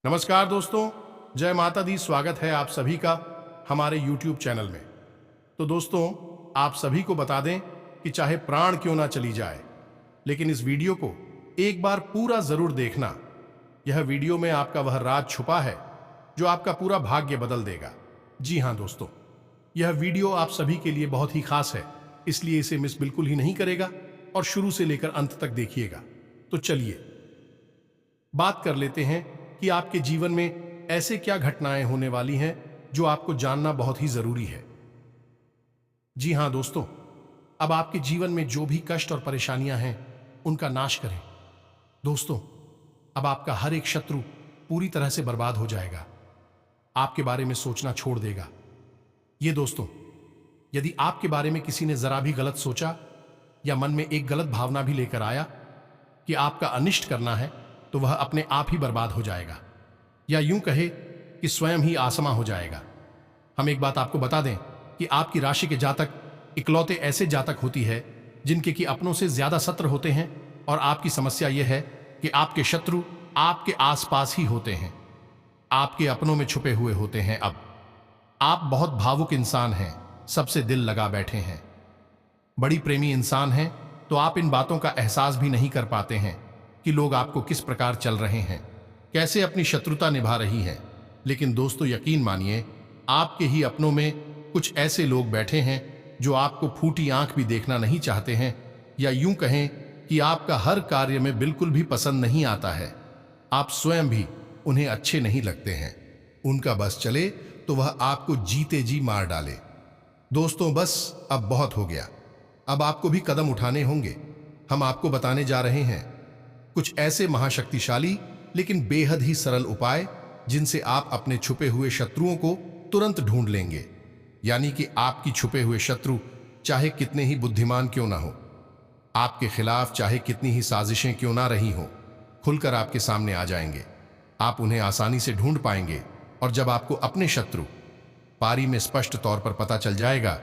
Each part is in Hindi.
नमस्कार दोस्तों, जय माता दी। स्वागत है आप सभी का हमारे YouTube चैनल में। तो दोस्तों, आप सभी को बता दें कि चाहे प्राण क्यों ना चली जाए, लेकिन इस वीडियो को एक बार पूरा जरूर देखना। यह वीडियो में आपका वह राज छुपा है जो आपका पूरा भाग्य बदल देगा। जी हाँ दोस्तों, यह वीडियो आप सभी के लिए बहुत ही खास है, इसलिए इसे मिस बिल्कुल ही नहीं करेगा और शुरू से लेकर अंत तक देखिएगा। तो चलिए बात कर लेते हैं कि आपके जीवन में ऐसे क्या घटनाएं होने वाली हैं जो आपको जानना बहुत ही जरूरी है। जी हां दोस्तों, अब आपके जीवन में जो भी कष्ट और परेशानियां हैं उनका नाश करें। दोस्तों, अब आपका हर एक शत्रु पूरी तरह से बर्बाद हो जाएगा, आपके बारे में सोचना छोड़ देगा। ये दोस्तों, यदि आपके बारे में किसी ने जरा भी गलत सोचा या मन में एक गलत भावना भी लेकर आया कि आपका अनिष्ट करना है, तो वह अपने आप ही बर्बाद हो जाएगा, या यूं कहे कि स्वयं ही आसमा हो जाएगा। हम एक बात आपको बता दें कि आपकी राशि के जातक इकलौते ऐसे जातक होती है जिनके कि अपनों से ज्यादा सत्र होते हैं, और आपकी समस्या यह है कि आपके शत्रु आपके आसपास ही होते हैं, आपके अपनों में छुपे हुए होते हैं। अब आप बहुत भावुक इंसान हैं, सबसे दिल लगा बैठे हैं, बड़ी प्रेमी इंसान हैं, तो आप इन बातों का एहसास भी नहीं कर पाते हैं कि लोग आपको किस प्रकार चल रहे हैं, कैसे अपनी शत्रुता निभा रही है। लेकिन दोस्तों, यकीन मानिए, आपके ही अपनों में कुछ ऐसे लोग बैठे हैं जो आपको फूटी आंख भी देखना नहीं चाहते हैं, या यूं कहें कि आपका हर कार्य में बिल्कुल भी पसंद नहीं आता है। आप स्वयं भी उन्हें अच्छे नहीं लगते हैं। उनका बस चले तो वह आपको जीते जी मार डाले। दोस्तों, बस अब बहुत हो गया, अब आपको भी कदम उठाने होंगे। हम आपको बताने जा रहे हैं कुछ ऐसे महाशक्तिशाली लेकिन बेहद ही सरल उपाय जिनसे आप अपने छुपे हुए शत्रुओं को तुरंत ढूंढ लेंगे। यानी कि आपकी छुपे हुए शत्रु चाहे कितने ही बुद्धिमान क्यों ना हो, आपके खिलाफ चाहे कितनी ही साजिशें क्यों ना रही हो, खुलकर आपके सामने आ जाएंगे। आप उन्हें आसानी से ढूंढ पाएंगे, और जब आपको अपने शत्रु पारी में स्पष्ट तौर पर पता चल जाएगा,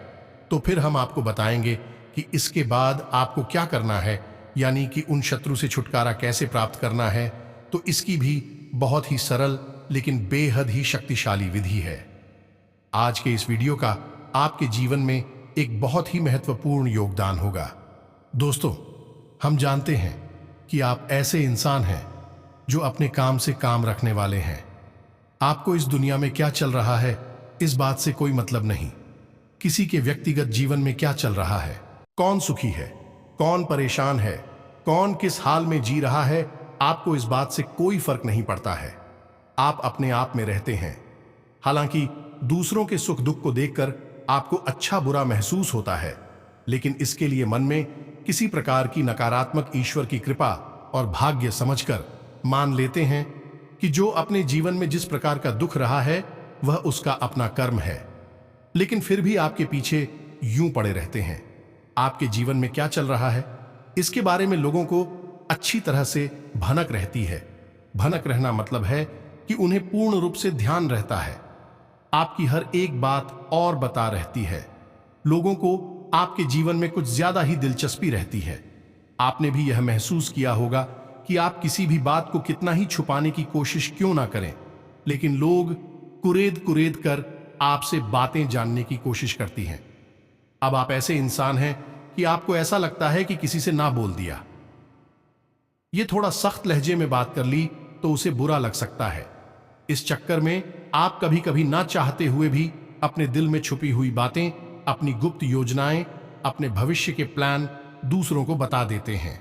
तो फिर हम आपको बताएंगे कि इसके बाद आपको क्या करना है, यानी कि उन शत्रु से छुटकारा कैसे प्राप्त करना है। तो इसकी भी बहुत ही सरल लेकिन बेहद ही शक्तिशाली विधि है। आज के इस वीडियो का आपके जीवन में एक बहुत ही महत्वपूर्ण योगदान होगा। दोस्तों, हम जानते हैं कि आप ऐसे इंसान हैं जो अपने काम से काम रखने वाले हैं। आपको इस दुनिया में क्या चल रहा है इस बात से कोई मतलब नहीं। किसी के व्यक्तिगत जीवन में क्या चल रहा है, कौन सुखी है, कौन परेशान है, कौन किस हाल में जी रहा है, आपको इस बात से कोई फर्क नहीं पड़ता है। आप अपने आप में रहते हैं। हालांकि दूसरों के सुख दुख को देखकर आपको अच्छा बुरा महसूस होता है, लेकिन इसके लिए मन में किसी प्रकार की नकारात्मक ईश्वर की कृपा और भाग्य समझकर मान लेते हैं कि जो अपने जीवन में जिस प्रकार का दुख रहा है वह उसका अपना कर्म है। लेकिन फिर भी आपके पीछे यूं पड़े रहते हैं। आपके जीवन में क्या चल रहा है इसके बारे में लोगों को अच्छी तरह से भनक रहती है। भनक रहना मतलब है कि उन्हें पूर्ण रूप से ध्यान रहता है, आपकी हर एक बात और बता रहती है। लोगों को आपके जीवन में कुछ ज्यादा ही दिलचस्पी रहती है। आपने भी यह महसूस किया होगा कि आप किसी भी बात को कितना ही छुपाने की कोशिश क्यों ना करें, लेकिन लोग कुरेद कुरेद कर आपसे बातें जानने की कोशिश करती हैं। अब आप ऐसे इंसान हैं कि आपको ऐसा लगता है कि किसी से ना बोल दिया, ये थोड़ा सख्त लहजे में बात कर ली तो उसे बुरा लग सकता है। इस चक्कर में आप कभी कभी ना चाहते हुए भी अपने दिल में छुपी हुई बातें, अपनी गुप्त योजनाएं, अपने भविष्य के प्लान दूसरों को बता देते हैं।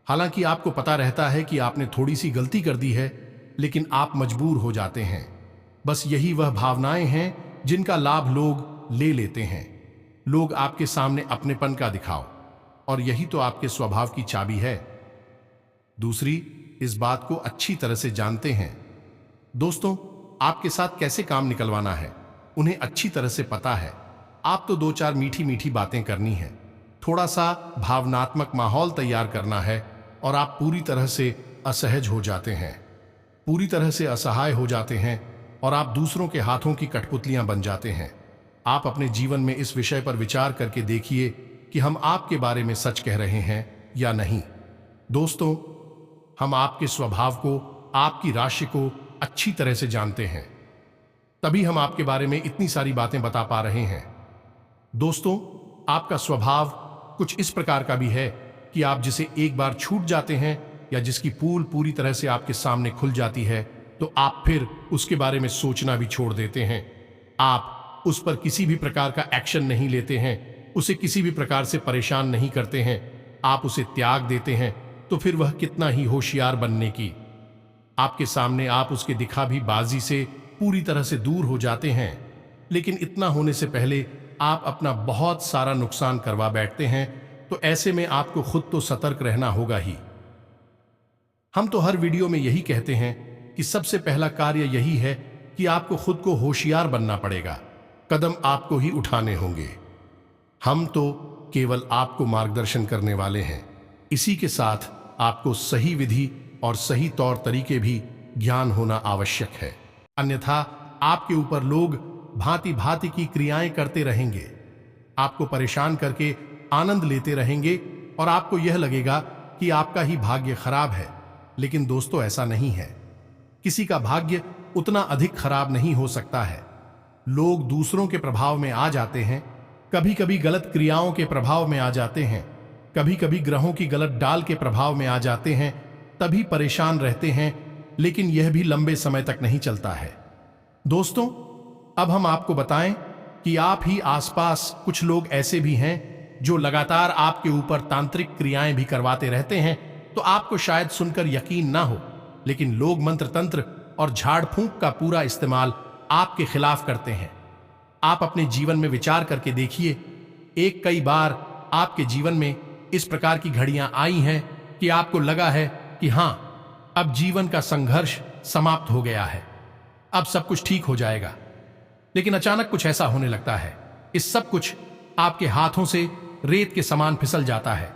हालांकि आपको पता रहता है कि आपने थोड़ी सी गलती कर दी है, लेकिन आप मजबूर हो जाते हैं। बस यही वह भावनाएं हैं जिनका लाभ लोग ले लेते हैं। लोग आपके सामने अपनेपन का दिखाओ, और यही तो आपके स्वभाव की चाबी है। दूसरी इस बात को अच्छी तरह से जानते हैं। दोस्तों, आपके साथ कैसे काम निकलवाना है उन्हें अच्छी तरह से पता है। आप तो दो चार मीठी मीठी बातें करनी है, थोड़ा सा भावनात्मक माहौल तैयार करना है, और आप पूरी तरह से असहज हो जाते हैं, पूरी तरह से असहाय हो जाते हैं, और आप दूसरों के हाथों की कठपुतलियां बन जाते हैं। आप अपने जीवन में इस विषय पर विचार करके देखिए कि हम आपके बारे में सच कह रहे हैं या नहीं। दोस्तों, हम आपके स्वभाव को, आपकी राशि को अच्छी तरह से जानते हैं, तभी हम आपके बारे में इतनी सारी बातें बता पा रहे हैं। दोस्तों, आपका स्वभाव कुछ इस प्रकार का भी है कि आप जिसे एक बार छूट जाते हैं या जिसकी पूल पूरी तरह से आपके सामने खुल जाती है, तो आप फिर उसके बारे में सोचना भी छोड़ देते हैं। आप उस पर किसी भी प्रकार का एक्शन नहीं लेते हैं, उसे किसी भी प्रकार से परेशान नहीं करते हैं, आप उसे त्याग देते हैं। तो फिर वह कितना ही होशियार बनने की आपके सामने आप उसके दिखावी बाजी से पूरी तरह से दूर हो जाते हैं, लेकिन इतना होने से पहले आप अपना बहुत सारा नुकसान करवा बैठते हैं। तो ऐसे में आपको खुद तो सतर्क रहना होगा ही। हम तो हर वीडियो में यही कहते हैं कि सबसे पहला कार्य यही है कि आपको खुद को होशियार बनना पड़ेगा, कदम आपको ही उठाने होंगे। हम तो केवल आपको मार्गदर्शन करने वाले हैं, इसी के साथ आपको सही विधि और सही तौर तरीके भी ज्ञान होना आवश्यक है। अन्यथा आपके ऊपर लोग भांति भांति की क्रियाएं करते रहेंगे, आपको परेशान करके आनंद लेते रहेंगे और आपको यह लगेगा कि आपका ही भाग्य खराब है। लेकिन दोस्तों, ऐसा नहीं है। किसी का भाग्य उतना अधिक खराब नहीं हो सकता है। लोग दूसरों के प्रभाव में आ जाते हैं, कभी कभी गलत क्रियाओं के प्रभाव में आ जाते हैं, कभी कभी ग्रहों की गलत डाल के प्रभाव में आ जाते हैं, तभी परेशान रहते हैं। लेकिन यह भी लंबे समय तक नहीं चलता है। दोस्तों, अब हम आपको बताएं कि आप ही आसपास कुछ लोग ऐसे भी हैं जो लगातार आपके ऊपर तांत्रिक क्रियाएं भी करवाते रहते हैं। तो आपको शायद सुनकर यकीन ना हो, लेकिन लोग मंत्र तंत्र और झाड़ फूंक का पूरा इस्तेमाल आपके खिलाफ करते हैं। आप अपने जीवन में विचार करके देखिए, एक कई बार आपके जीवन में इस प्रकार की घड़ियां आई हैं कि आपको लगा है कि हां, अब जीवन का संघर्ष समाप्त हो गया है, अब सब कुछ ठीक हो जाएगा। लेकिन अचानक कुछ ऐसा होने लगता है, इस सब कुछ आपके हाथों से रेत के समान फिसल जाता है,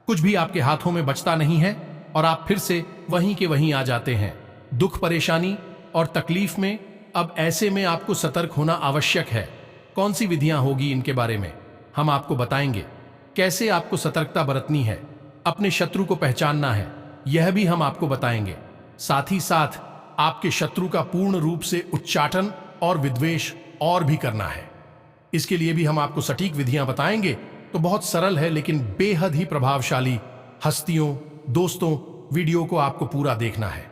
कुछ भी आपके हाथों में बचता नहीं है और आप फिर से वहीं के वहीं आ जाते हैं, दुख परेशानी और तकलीफ में। अब ऐसे में आपको सतर्क होना आवश्यक है। कौन सी विधियां होगी इनके बारे में हम आपको बताएंगे। कैसे आपको सतर्कता बरतनी है, अपने शत्रु को पहचानना है, यह भी हम आपको बताएंगे। साथ ही साथ आपके शत्रु का पूर्ण रूप से उच्चाटन और विद्वेष और भी करना है। इसके लिए भी हम आपको सटीक विधियां बताएंगे। तो बहुत सरल है लेकिन बेहद ही प्रभावशाली हस्तियों। दोस्तों, वीडियो को आपको पूरा देखना है,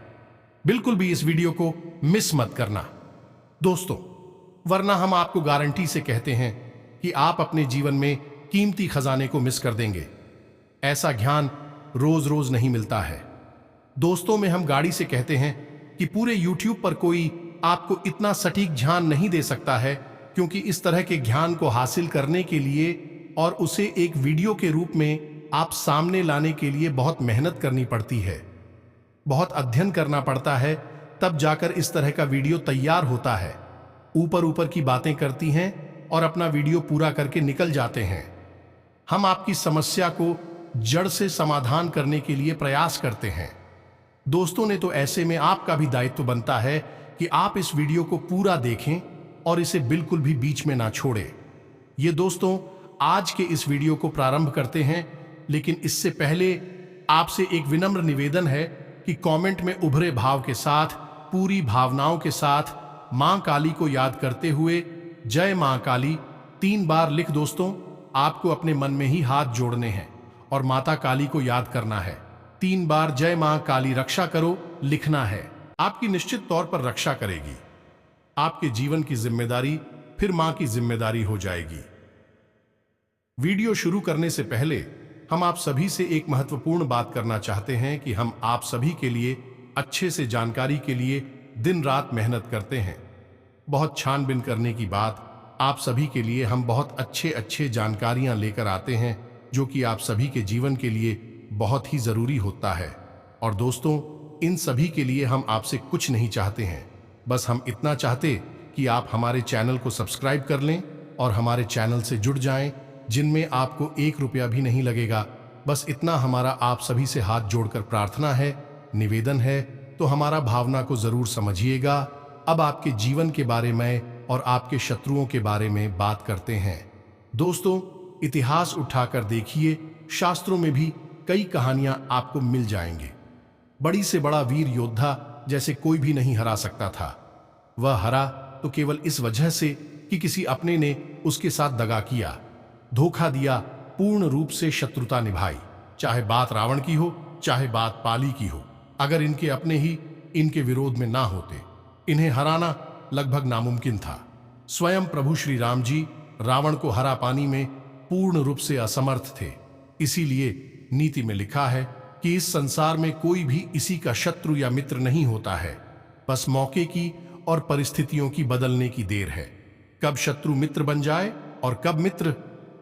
बिल्कुल भी इस वीडियो को मिस मत करना दोस्तों, वरना हम आपको गारंटी से कहते हैं कि आप अपने जीवन में कीमती खजाने को मिस कर देंगे। ऐसा ज्ञान रोज रोज नहीं मिलता है। दोस्तों में हम गाड़ी से कहते हैं कि पूरे YouTube पर कोई आपको इतना सटीक ज्ञान नहीं दे सकता है, क्योंकि इस तरह के ज्ञान को हासिल करने के लिए और उसे एक वीडियो के रूप में आप सामने लाने के लिए बहुत मेहनत करनी पड़ती है, बहुत अध्ययन करना पड़ता है, तब जाकर इस तरह का वीडियो तैयार होता है। ऊपर ऊपर की बातें करती हैं और अपना वीडियो पूरा करके निकल जाते हैं। हम आपकी समस्या को जड़ से समाधान करने के लिए प्रयास करते हैं। दोस्तों ने तो ऐसे में आपका भी दायित्व बनता है कि आप इस वीडियो को पूरा देखें और इसे बिल्कुल भी बीच में ना छोड़ें। ये दोस्तों, आज के इस वीडियो को प्रारंभ करते हैं, लेकिन इससे पहले आपसे एक विनम्र निवेदन है कि कमेंट में उभरे भाव के साथ, पूरी भावनाओं के साथ मां काली को याद करते हुए जय मां काली 3 बार लिख। दोस्तों, आपको अपने मन में ही हाथ जोड़ने हैं और माता काली को याद करना है। 3 बार जय मां काली रक्षा करो लिखना है। आपकी निश्चित तौर पर रक्षा करेगी। आपके जीवन की जिम्मेदारी फिर मां की जिम्मेदारी हो जाएगी। वीडियो शुरू करने से पहले हम आप सभी से एक महत्वपूर्ण बात करना चाहते हैं कि हम आप सभी के लिए अच्छे से जानकारी के लिए दिन रात मेहनत करते हैं। बहुत छानबीन करने की बात, आप सभी के लिए हम बहुत अच्छे जानकारियां लेकर आते हैं, जो कि आप सभी के जीवन के लिए बहुत ही जरूरी होता है। और दोस्तों, इन सभी के लिए हम आपसे कुछ नहीं चाहते हैं, बस हम इतना चाहते कि आप हमारे चैनल को सब्सक्राइब कर लें और हमारे चैनल से जुड़ जाएं, जिनमें आपको 1 रुपया भी नहीं लगेगा। बस इतना हमारा आप सभी से हाथ जोड़कर प्रार्थना है, निवेदन है। तो हमारा भावना को जरूर समझिएगा। अब आपके जीवन के बारे में और आपके शत्रुओं के बारे में बात करते हैं। दोस्तों, इतिहास उठाकर देखिए, शास्त्रों में भी कई कहानियां आपको मिल जाएंगे। बड़ी से बड़ा वीर योद्धा जैसे कोई भी नहीं हरा सकता था। वह हरा तो केवल इस वजह से कि किसी अपने ने उसके साथ दगा किया, धोखा दिया, पूर्ण रूप से शत्रुता निभाई। चाहे बात रावण की हो, चाहे बात पाली की हो, अगर इनके अपने ही इनके विरोध में ना होते, इन्हें हराना लगभग नामुमकिन था। स्वयं प्रभु श्री राम जी रावण को हरा पाने में पूर्ण रूप से असमर्थ थे। इसीलिए नीति में लिखा है कि इस संसार में कोई भी इसी का शत्रु या मित्र नहीं होता है, बस मौके की और परिस्थितियों की बदलने की देर है। कब शत्रु मित्र बन जाए और कब मित्र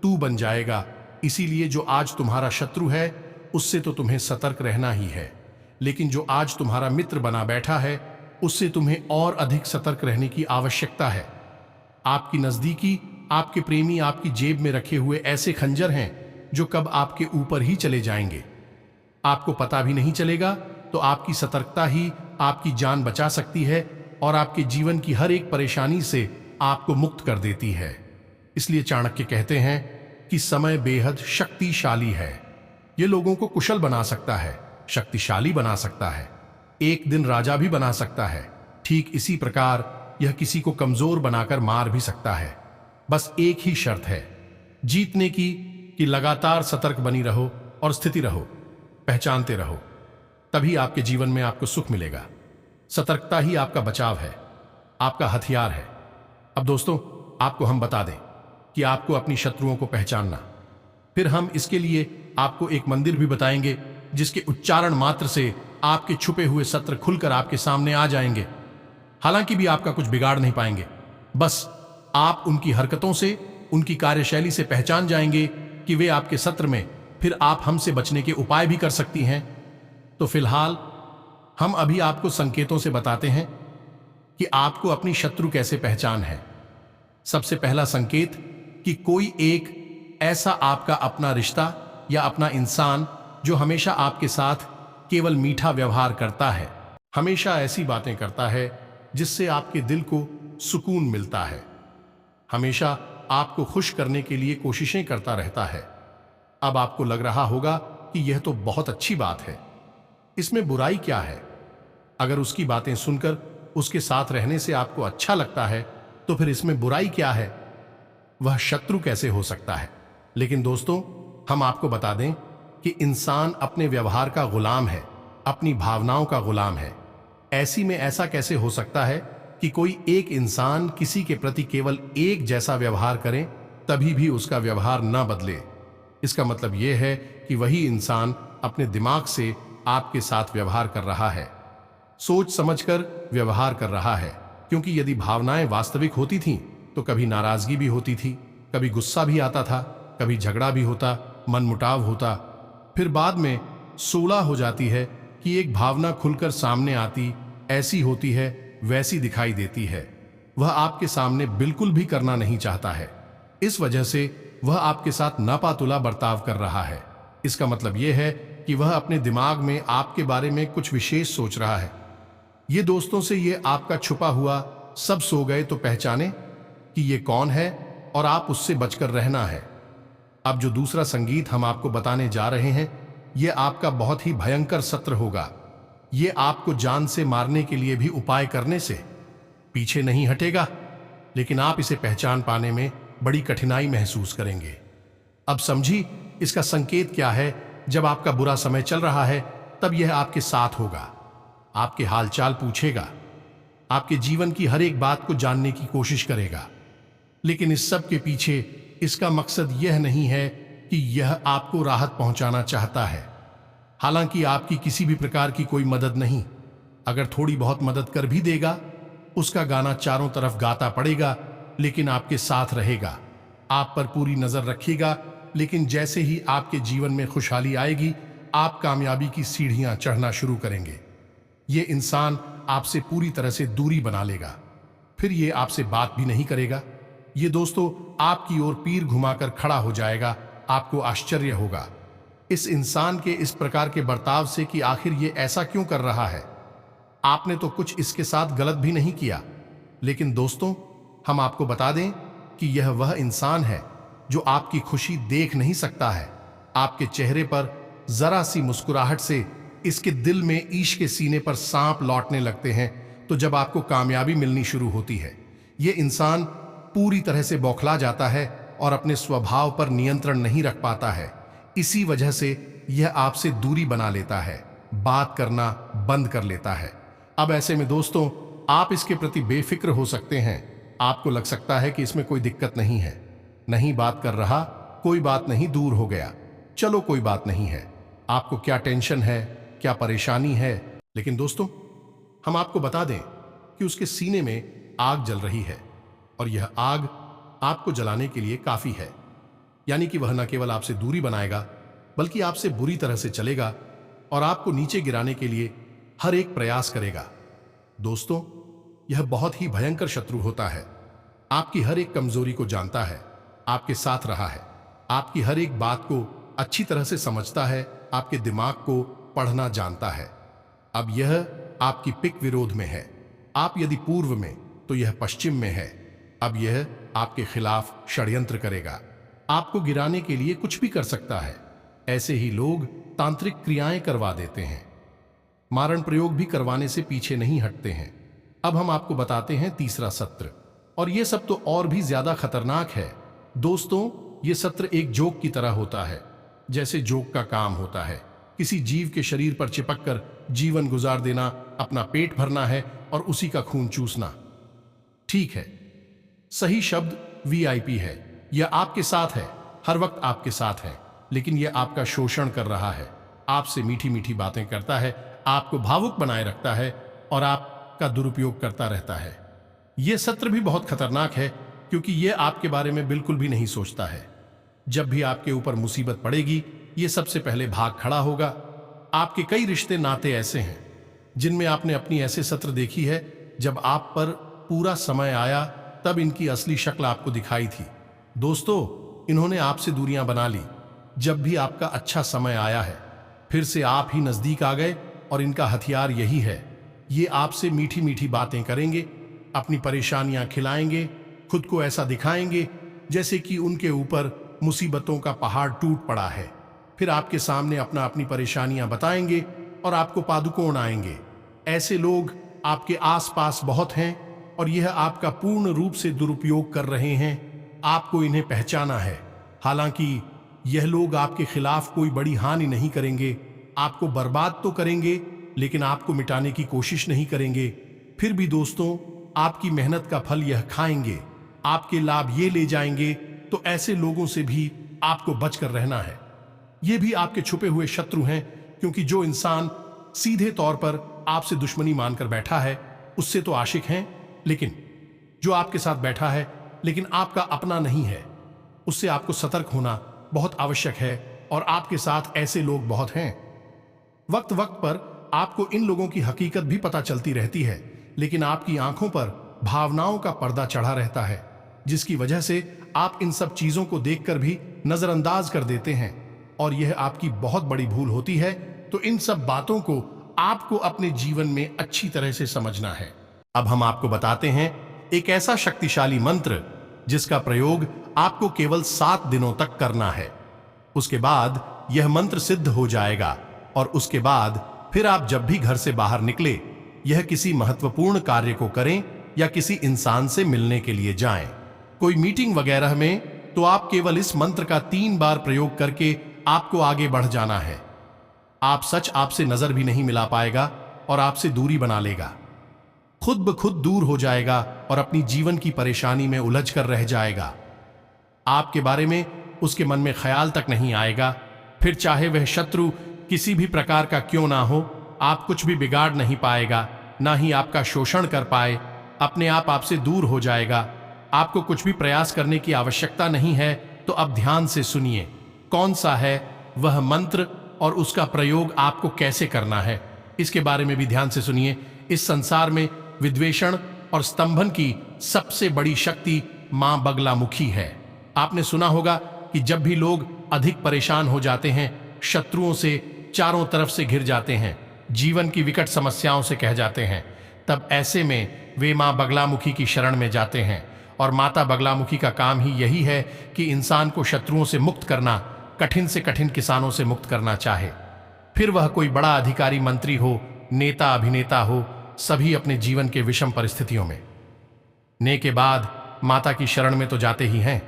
तू बन जाएगा। इसीलिए जो आज तुम्हारा शत्रु है उससे तो तुम्हें सतर्क रहना ही है, लेकिन जो आज तुम्हारा मित्र बना बैठा है उससे तुम्हें और अधिक सतर्क रहने की आवश्यकता है। आपकी नजदीकी, आपके प्रेमी आपकी जेब में रखे हुए ऐसे खंजर हैं जो कब आपके ऊपर ही चले जाएंगे, आपको पता भी नहीं चलेगा। तो आपकी सतर्कता ही आपकी जान बचा सकती है और आपके जीवन की हर एक परेशानी से आपको मुक्त कर देती है। इसलिए चाणक्य कहते हैं कि समय बेहद शक्तिशाली है। यह लोगों को कुशल बना सकता है, शक्तिशाली बना सकता है, एक दिन राजा भी बना सकता है। ठीक इसी प्रकार यह किसी को कमजोर बनाकर मार भी सकता है। बस एक ही शर्त है जीतने की कि लगातार सतर्क बनी रहो और स्थिति रहो, पहचानते रहो, तभी आपके जीवन में आपको सुख मिलेगा। सतर्कता ही आपका बचाव है, आपका हथियार है। अब दोस्तों, आपको हम बता दें कि आपको अपनी शत्रुओं को पहचानना, फिर हम इसके लिए आपको एक मंदिर भी बताएंगे जिसके उच्चारण मात्र से आपके छुपे हुए सत्र खुलकर आपके सामने आ जाएंगे। हालांकि भी आपका कुछ बिगाड़ नहीं पाएंगे, बस आप उनकी हरकतों से, उनकी कार्यशैली से पहचान जाएंगे कि वे आपके सत्र में फिर आप हमसे बचने के उपाय भी कर सकती हैं। तो फिलहाल हम अभी आपको संकेतों से बताते हैं कि आपको अपनी शत्रु कैसे पहचान है। सबसे पहला संकेत कि कोई एक ऐसा आपका अपना रिश्ता या अपना इंसान जो हमेशा आपके साथ केवल मीठा व्यवहार करता है, हमेशा ऐसी बातें करता है जिससे आपके दिल को सुकून मिलता है, हमेशा आपको खुश करने के लिए कोशिशें करता रहता है। अब आपको लग रहा होगा कि यह तो बहुत अच्छी बात है, इसमें बुराई क्या है। अगर उसकी बातें सुनकर उसके साथ रहने से आपको अच्छा लगता है तो फिर इसमें बुराई क्या है, वह शत्रु कैसे हो सकता है। लेकिन दोस्तों, हम आपको बता दें कि इंसान अपने व्यवहार का गुलाम है, अपनी भावनाओं का गुलाम है। ऐसी में ऐसा कैसे हो सकता है कि कोई एक इंसान किसी के प्रति केवल एक जैसा व्यवहार करे तभी भी उसका व्यवहार न बदले। इसका मतलब यह है कि वही इंसान अपने दिमाग से आपके साथ व्यवहार कर रहा है, सोच समझकर व्यवहार कर रहा है। क्योंकि यदि भावनाएं वास्तविक होती थीं तो कभी नाराजगी भी होती थी, कभी गुस्सा भी आता था, कभी झगड़ा भी होता, मनमुटाव होता, फिर बाद में सूलह हो जाती है कि एक भावना खुलकर सामने आती, ऐसी होती है, वैसी दिखाई देती है। वह आपके सामने बिल्कुल भी करना नहीं चाहता है, इस वजह से वह आपके साथ नापातुला बर्ताव कर रहा है। इसका मतलब यह है कि वह अपने दिमाग में आपके बारे में कुछ विशेष सोच रहा है। ये दोस्तों से ये आपका छुपा हुआ सब सो गए तो पहचाने कि ये कौन है और आप उससे बचकर रहना है। अब जो दूसरा संगीत हम आपको बताने जा रहे हैं, यह आपका बहुत ही भयंकर सत्र होगा। ये आपको जान से मारने के लिए भी उपाय करने से पीछे नहीं हटेगा, लेकिन आप इसे पहचान पाने में बड़ी कठिनाई महसूस करेंगे। अब समझी इसका संकेत क्या है। जब आपका बुरा समय चल रहा है तब यह आपके साथ होगा, आपके हालचाल पूछेगा, आपके जीवन की हर एक बात को जानने की कोशिश करेगा। लेकिन इस सब के पीछे इसका मकसद यह नहीं है कि यह आपको राहत पहुंचाना चाहता है। हालांकि आपकी किसी भी प्रकार की कोई मदद नहीं, अगर थोड़ी बहुत मदद कर भी देगा, उसका गाना चारों तरफ गाता पड़ेगा, लेकिन आपके साथ रहेगा, आप पर पूरी नजर रखेगा। लेकिन जैसे ही आपके जीवन में खुशहाली आएगी, आप कामयाबी की सीढ़ियां चढ़ना शुरू करेंगे। ये इंसान आपसे पूरी तरह से दूरी बना लेगा, फिर ये आपसे बात भी नहीं करेगा। ये दोस्तों आपकी ओर पीर घुमाकर खड़ा हो जाएगा। आपको आश्चर्य होगा इस इंसान के इस प्रकार के बर्ताव से कि आखिर ये ऐसा क्यों कर रहा है। आपने तो कुछ इसके साथ गलत भी नहीं किया। लेकिन दोस्तों, हम आपको बता दें कि यह वह इंसान है जो आपकी खुशी देख नहीं सकता है। आपके चेहरे पर जरा सी मुस्कुराहट से इसके दिल में ईश के सीने पर सांप लौटने लगते हैं। तो जब आपको कामयाबी मिलनी शुरू होती है, ये इंसान पूरी तरह से बौखला जाता है और अपने स्वभाव पर नियंत्रण नहीं रख पाता है। इसी वजह से यह आपसे दूरी बना लेता है, बात करना बंद कर लेता है। अब ऐसे में दोस्तों, आप इसके प्रति बेफिक्र हो सकते हैं। आपको लग सकता है कि इसमें कोई दिक्कत नहीं है, नहीं बात कर रहा, कोई बात नहीं, दूर हो गया, चलो कोई बात नहीं है। आपको क्या टेंशन है, क्या परेशानी है? लेकिन दोस्तों, हम आपको बता दें कि उसके सीने में आग जल रही है और यह आग आपको जलाने के लिए काफी है। यानी कि वह न केवल आपसे दूरी बनाएगा, बल्कि आपसे बुरी तरह से चलेगा और आपको नीचे गिराने के लिए हर एक प्रयास करेगा। दोस्तों, यह बहुत ही भयंकर शत्रु होता है। आपकी हर एक कमजोरी को जानता है, आपके साथ रहा है, आपकी हर एक बात को अच्छी तरह से समझता है, आपके दिमाग को पढ़ना जानता है। अब यह आपकी पिक विरोध में है। आप यदि पूर्व में, तो यह पश्चिम में है। अब यह आपके खिलाफ षड्यंत्र करेगा, आपको गिराने के लिए कुछ भी कर सकता है। ऐसे ही लोग तांत्रिक क्रियाएं करवा देते हैं, मारण प्रयोग भी करवाने से पीछे नहीं हटते हैं। अब हम आपको बताते हैं तीसरा सत्र, और यह सब तो और भी ज्यादा खतरनाक है। दोस्तों, यह सत्र एक जोक की तरह होता है। जैसे जोक का काम होता है किसी जीव के शरीर पर चिपककर जीवन गुजार देना, अपना पेट भरना है और उसी का खून चूसना। ठीक है, सही शब्द वीआईपी है। यह आपके साथ है, हर वक्त आपके साथ है, लेकिन यह आपका शोषण कर रहा है, आपसे मीठी मीठी बातें करता है, आपको भावुक बनाए रखता है और आपका दुरुपयोग करता रहता है। यह सत्र भी बहुत खतरनाक है, क्योंकि यह आपके बारे में बिल्कुल भी नहीं सोचता है। जब भी आपके ऊपर मुसीबत पड़ेगी, यह सबसे पहले भाग खड़ा होगा। आपके कई रिश्ते नाते ऐसे हैं जिनमें आपने अपनी ऐसे सत्र देखी है। जब आप पर पूरा समय आया, तब इनकी असली शक्ल आपको दिखाई थी। दोस्तों, इन्होंने आपसे दूरियां बना ली। जब भी आपका अच्छा समय आया है, फिर से आप ही नजदीक आ गए और इनका हथियार यही है। ये आपसे मीठी मीठी बातें करेंगे, अपनी परेशानियां खिलाएंगे, खुद को ऐसा दिखाएंगे जैसे कि उनके ऊपर मुसीबतों का पहाड़ टूट पड़ा है। फिर आपके सामने अपनी परेशानियां बताएंगे और आपको पादुकोण आएंगे। ऐसे लोग आपके आसपास बहुत हैं और यह आपका पूर्ण रूप से दुरुपयोग कर रहे हैं। आपको इन्हें पहचाना है। हालांकि यह लोग आपके खिलाफ कोई बड़ी हानि नहीं करेंगे, आपको बर्बाद तो करेंगे, लेकिन आपको मिटाने की कोशिश नहीं करेंगे। फिर भी दोस्तों, आपकी मेहनत का फल यह खाएंगे, आपके लाभ ये ले जाएंगे। तो ऐसे लोगों से भी आपको बचकर रहना है। ये भी आपके छुपे हुए शत्रु हैं, क्योंकि जो इंसान सीधे तौर पर आपसे दुश्मनी मानकर बैठा है, उससे तो आशिक हैं, लेकिन जो आपके साथ बैठा है लेकिन आपका अपना नहीं है, उससे आपको सतर्क होना बहुत आवश्यक है। और आपके साथ ऐसे लोग बहुत हैं। वक्त वक्त पर आपको इन लोगों की हकीकत भी पता चलती रहती है, लेकिन आपकी आंखों पर भावनाओं का पर्दा चढ़ा रहता है, जिसकी वजह से आप इन सब चीजों को देखकर भी नजरअंदाज कर देते हैं, और यह आपकी बहुत बड़ी भूल होती है। तो इन सब बातों को आपको अपने जीवन में अच्छी तरह से समझना है। अब हम आपको बताते हैं एक ऐसा शक्तिशाली मंत्र जिसका प्रयोग आपको केवल 7 दिनों तक करना है। उसके बाद यह मंत्र सिद्ध हो जाएगा और उसके बाद फिर आप जब भी घर से बाहर निकले, यह किसी महत्वपूर्ण कार्य को करें या किसी इंसान से मिलने के लिए जाएं, कोई मीटिंग वगैरह में, तो आप केवल इस मंत्र का 3 बार प्रयोग करके आपको आगे बढ़ जाना है। आपसे नजर भी नहीं मिला पाएगा और आपसे दूरी बना लेगा, खुद ब खुद दूर हो जाएगा और अपनी जीवन की परेशानी में उलझ कर रह जाएगा। आपके बारे में उसके मन में ख्याल तक नहीं आएगा। फिर चाहे वह शत्रु किसी भी प्रकार का क्यों ना हो, आप कुछ भी बिगाड़ नहीं पाएगा, ना ही आपका शोषण कर पाए। अपने आप आपसे दूर हो जाएगा। आपको कुछ भी प्रयास करने की आवश्यकता नहीं है। तो अब ध्यान से सुनिए, कौन सा है वह मंत्र और उसका प्रयोग आपको कैसे करना है, इसके बारे में भी ध्यान से सुनिए। इस संसार में विद्वेषण और स्तंभन की सबसे बड़ी शक्ति मां बगलामुखी है। आपने सुना होगा कि जब भी लोग अधिक परेशान हो जाते हैं, शत्रुओं से चारों तरफ से घिर जाते हैं, जीवन की विकट समस्याओं से कह जाते हैं, तब ऐसे में वे मां बगलामुखी की शरण में जाते हैं। और माता बगलामुखी का काम ही यही है कि इंसान को शत्रुओं से मुक्त करना, कठिन से कठिन किसानों से मुक्त करना चाहे। फिर वह कोई बड़ा अधिकारी मंत्री हो, नेता अभिनेता हो, सभी अपने जीवन के विषम परिस्थितियों में ने के बाद माता की शरण में तो जाते ही हैं।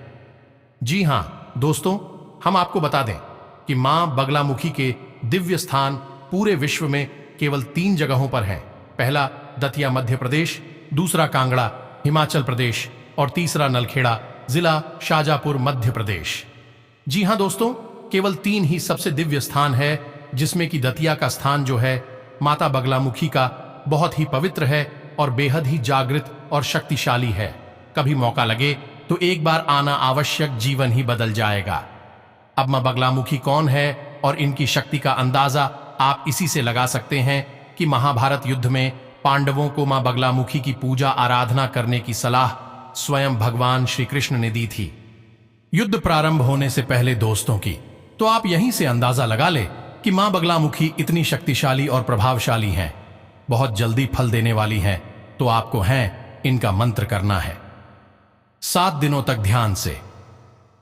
जी हां दोस्तों, हम आपको बता दें कि मां बगलामुखी के दिव्य स्थान पूरे विश्व में केवल 3 जगहों पर हैं। पहला दतिया मध्य प्रदेश, दूसरा कांगड़ा हिमाचल प्रदेश और तीसरा नलखेड़ा जिला शाजापुर मध्य प्रदेश। जी हां दोस्तों, केवल 3 ही सबसे दिव्य स्थान है, जिसमें कि दतिया का स्थान जो है माता बगलामुखी का बहुत ही पवित्र है और बेहद ही जागृत और शक्तिशाली है। कभी मौका लगे तो एक बार आना आवश्यक, जीवन ही बदल जाएगा। अब मां बगलामुखी कौन है और इनकी शक्ति का अंदाजा आप इसी से लगा सकते हैं कि महाभारत युद्ध में पांडवों को मां बगलामुखी की पूजा आराधना करने की सलाह स्वयं भगवान श्री कृष्ण ने दी थी। युद्ध प्रारंभ होने से पहले दोस्तों की तो आप यहीं से अंदाजा लगा ले कि मां बगलामुखी इतनी शक्तिशाली और प्रभावशाली हैं, बहुत जल्दी फल देने वाली हैं। तो आपको हैं इनका मंत्र करना है 7 दिनों तक ध्यान से।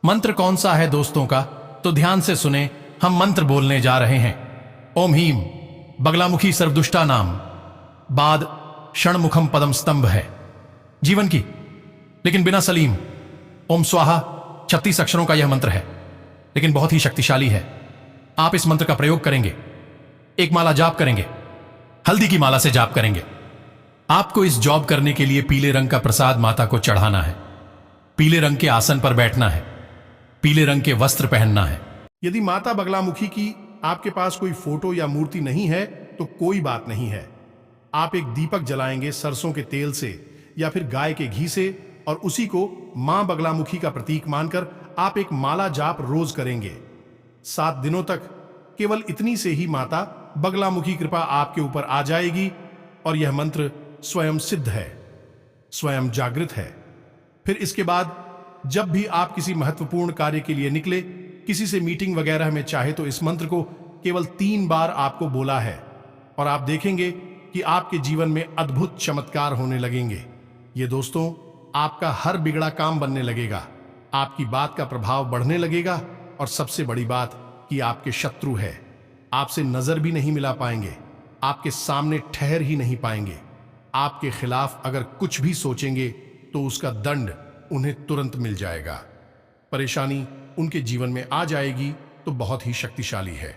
मंत्र कौन सा है दोस्तों का, तो ध्यान से सुने। हम मंत्र बोलने जा रहे हैं। ओम हीम बगलामुखी सर्वदुष्टा नाम, बाद षणमुखम पदम स्तंभ है जीवन की, लेकिन बिना सलीम। ओम स्वाहा 36 अक्षरों का यह मंत्र है, लेकिन बहुत ही शक्तिशाली है। आप इस मंत्र का प्रयोग करेंगे, एक माला जाप करेंगे, हल्दी की माला से जाप करेंगे। आपको इस जॉब करने के लिए पीले रंग का प्रसाद माता को चढ़ाना है, पीले रंग के आसन पर बैठना है, पीले रंग के वस्त्र पहनना है। यदि माता बगलामुखी की आपके पास कोई फोटो या मूर्ति नहीं है तो कोई बात नहीं है। आप एक दीपक जलाएंगे सरसों के तेल से या फिर गाय के घी से, और उसी को मां बगलामुखी का प्रतीक मानकर आप एक माला जाप रोज करेंगे 7 दिनों तक। केवल इतनी से ही माता बगलामुखी कृपा आपके ऊपर आ जाएगी और यह मंत्र स्वयं सिद्ध है, स्वयं जागृत है। फिर इसके बाद जब भी आप किसी महत्वपूर्ण कार्य के लिए निकले, किसी से मीटिंग वगैरह में चाहे, तो इस मंत्र को केवल 3 बार आपको बोला है और आप देखेंगे कि आपके जीवन में अद्भुत चमत्कार होने लगेंगे। ये दोस्तों आपका हर बिगड़ा काम बनने लगेगा, आपकी बात का प्रभाव बढ़ने लगेगा और सबसे बड़ी बात कि आपके शत्रु है आपसे नजर भी नहीं मिला पाएंगे, आपके सामने ठहर ही नहीं पाएंगे। आपके खिलाफ अगर कुछ भी सोचेंगे तो उसका दंड उन्हें तुरंत मिल जाएगा। परेशानी उनके जीवन में आ जाएगी तो बहुत ही शक्तिशाली है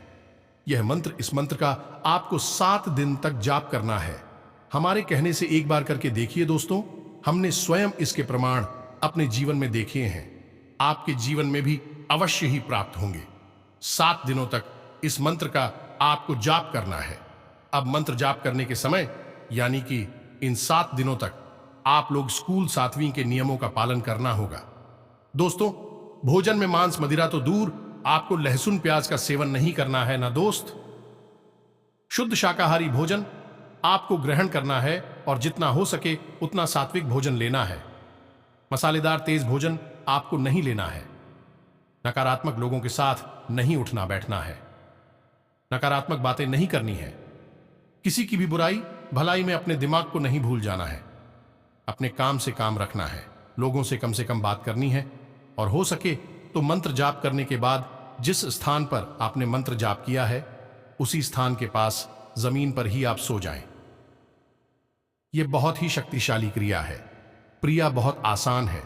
यह मंत्र। इस मंत्र का आपको 7 दिन तक जाप करना है। हमारे कहने से एक बार करके देखिए दोस्तों, हमने स्वयं इसके प्रमाण अपने जीवन में देखे हैं। आपके जीवन में भी अवश्य ही प्राप्त होंगे। 7 दिनों तक इस मंत्र का आपको जाप करना है। अब मंत्र जाप करने के समय यानी कि इन 7 दिनों तक आप लोग स्कूल 7वीं के नियमों का पालन करना होगा। दोस्तों भोजन में मांस मदिरा तो दूर, आपको लहसुन प्याज का सेवन नहीं करना है ना दोस्त। शुद्ध शाकाहारी भोजन आपको ग्रहण करना है और जितना हो सके उतना सात्विक भोजन लेना है। मसालेदार तेज भोजन आपको नहीं लेना है। नकारात्मक लोगों के साथ नहीं उठना बैठना है। नकारात्मक बातें नहीं करनी है। किसी की भी बुराई भलाई में अपने दिमाग को नहीं भूल जाना है। अपने काम से काम रखना है। लोगों से कम बात करनी है और हो सके तो मंत्र जाप करने के बाद जिस स्थान पर आपने मंत्र जाप किया है उसी स्थान के पास जमीन पर ही आप सो जाएं। यह बहुत ही शक्तिशाली क्रिया है। क्रिया बहुत आसान है,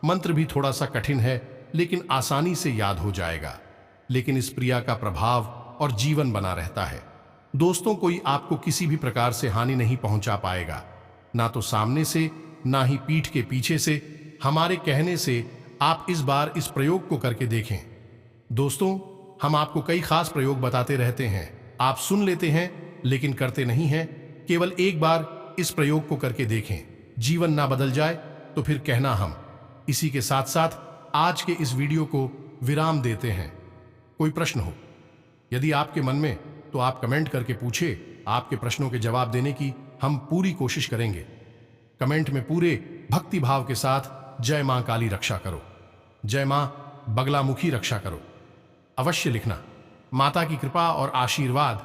मंत्र भी थोड़ा सा कठिन है, लेकिन आसानी से याद हो जाएगा। लेकिन इस क्रिया का प्रभाव और जीवन बना रहता है। दोस्तों कोई आपको किसी भी प्रकार से हानि नहीं पहुंचा पाएगा, ना तो सामने से ना ही पीठ के पीछे से। हमारे कहने से आप इस बार इस प्रयोग को करके देखें। दोस्तों हम आपको कई खास प्रयोग बताते रहते हैं, आप सुन लेते हैं लेकिन करते नहीं हैं। केवल एक बार इस प्रयोग को करके देखें, जीवन ना बदल जाए तो फिर कहना हम। इसी के साथ साथ आज के इस वीडियो को विराम देते हैं। कोई प्रश्न हो यदि आपके मन में तो आप कमेंट करके पूछे। आपके प्रश्नों के जवाब देने की हम पूरी कोशिश करेंगे। कमेंट में पूरे भक्ति भाव के साथ जय मां काली रक्षा करो, जय मां बगलामुखी रक्षा करो अवश्य लिखना। माता की कृपा और आशीर्वाद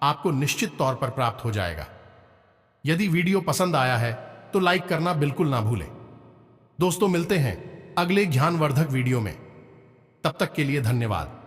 आपको निश्चित तौर पर प्राप्त हो जाएगा। यदि वीडियो पसंद आया है तो लाइक करना बिल्कुल ना भूलें। दोस्तों मिलते हैं अगले ज्ञानवर्धक वीडियो में, तब तक के लिए धन्यवाद।